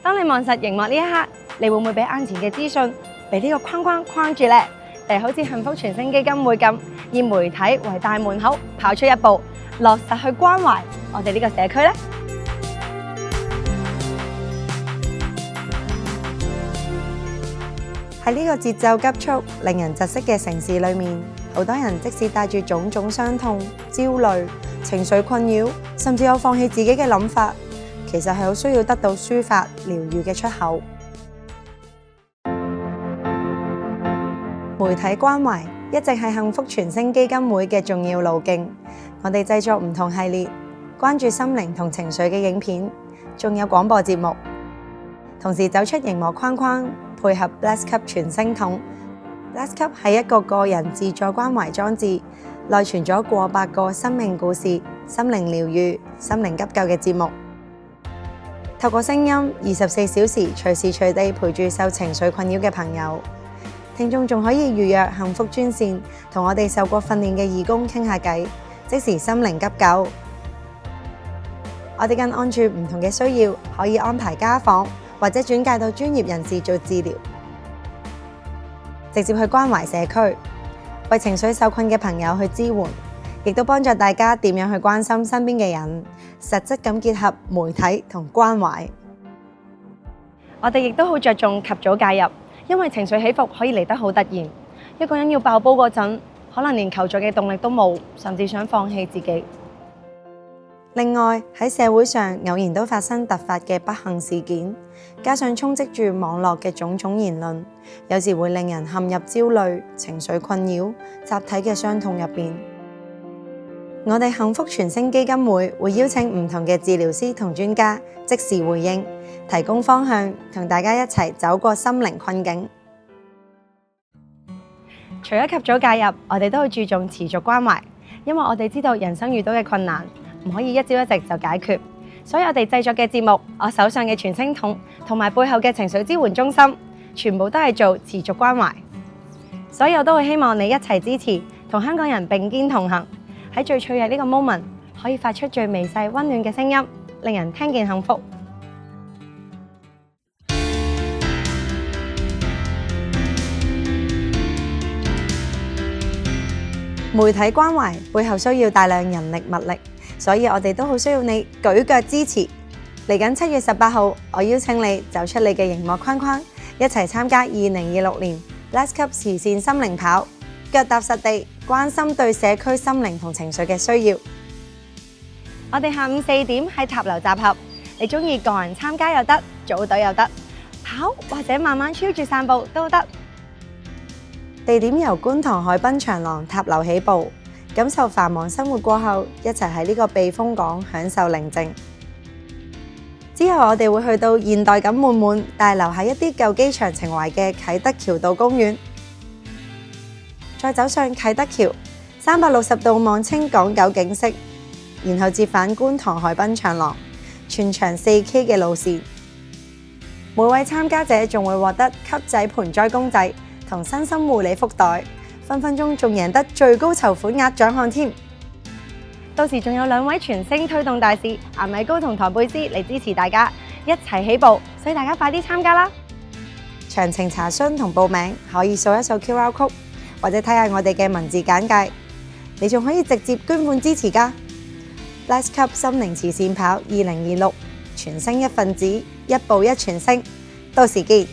當你望實熒幕呢一刻，你會唔會俾眼前嘅資訊被呢個框框框住呢？定好似幸福傳聲基金會咁，以媒體為大門口，跑出一步，落實去關懷我哋呢個社區呢？喺呢個節奏急速、令人窒息嘅城市裏面，好多人即使帶住種種傷痛、焦慮、情緒困擾，甚至有放棄自己嘅諗法，其實係好需要得到抒發、療癒嘅出口。媒體關懷一直係幸福傳聲基金會嘅重要路徑。我哋製作唔同系列，關注心靈同情緒嘅影片，仲有廣播節目，同時走出熒幕框框，配合 Bless Cup 傳聲筒。Bless Cup 係一個個人自助關懷裝置，內存咗過百個生命故事、心靈療癒、心靈急救嘅節目。透過聲音24小時隨時隨地陪住受情緒困擾嘅朋友。聽眾仲可以預約幸福專線，同我哋受過訓練嘅義工傾下偈，即時心靈急救。我哋更按住唔同嘅需要，可以安排家訪，或者轉介到專業人士做治療，直接去關懷社區，為情緒受困嘅朋友去支援，亦都幫助大家點樣去關心身邊嘅人，實質咁結合媒體同關懷。我哋亦都好着重及早介入，因為情緒起伏可以嚟得好突然，一個人要爆煲嗰陣，可能連求助嘅動力都冇，甚至想放棄自己。另外喺社會上偶然都發生突發嘅不幸事件，加上充斥住網絡嘅種種言論，有時會令人陷入焦慮、情緒困擾、集體嘅傷痛入邊。我哋幸福傳聲基金會會邀請唔同嘅治療師同專家即時回應，提供方向，同大家一齊走過心靈困境。除咗及早介入，我哋都好注重持續關懷，因為我哋知道人生遇到嘅困難唔可以一朝一夕就解決，所以我哋製作嘅節目，我手上嘅傳聲筒同埋背後嘅情緒支援中心，全部都係做持續關懷。所以我都會希望你一齊支持，同香港人並肩同行，喺最脆弱呢個 moment， 可以發出最微細溫暖嘅聲音，令人聽見幸福。媒體關懷背後需要大量人力物力，所以我哋都好需要你舉腳支持。嚟緊7月18號，我邀請你走出你嘅熒幕框框，一齊參加2026年 Bless Cup 慈善心靈跑，腳踏實地，關心對社區心靈同情緒嘅需要。我哋下午4點喺塔樓集合，你中意個人參加又得，組隊又得，跑或者慢慢超住散步都得。地點由觀塘海濱長廊塔樓起步，感受繁忙生活過後，一齊喺呢個避風港享受寧靜。之後我哋會去到現代感滿滿，但留下一啲舊機場情懷嘅啟德橋道公園，再走上啟德橋，360度望清港九景色，然後折返觀塘海濱長廊，全長4K 嘅路線。每位參加者仲會獲得級仔盆栽公仔同身心護理福袋，分分鐘仲贏得最高籌款額獎項添。到時仲有2位傳聲推動大使顏米高同唐貝斯嚟支持大家一齊起步，所以大家快啲參加啦！詳情查詢同報名可以掃一掃 QR code， 或者睇下我哋嘅文字簡介。你仲可以直接捐款支持㗎。Bless Cup 心靈慈善跑2026，傳聲一份子，一步一傳聲，到時見。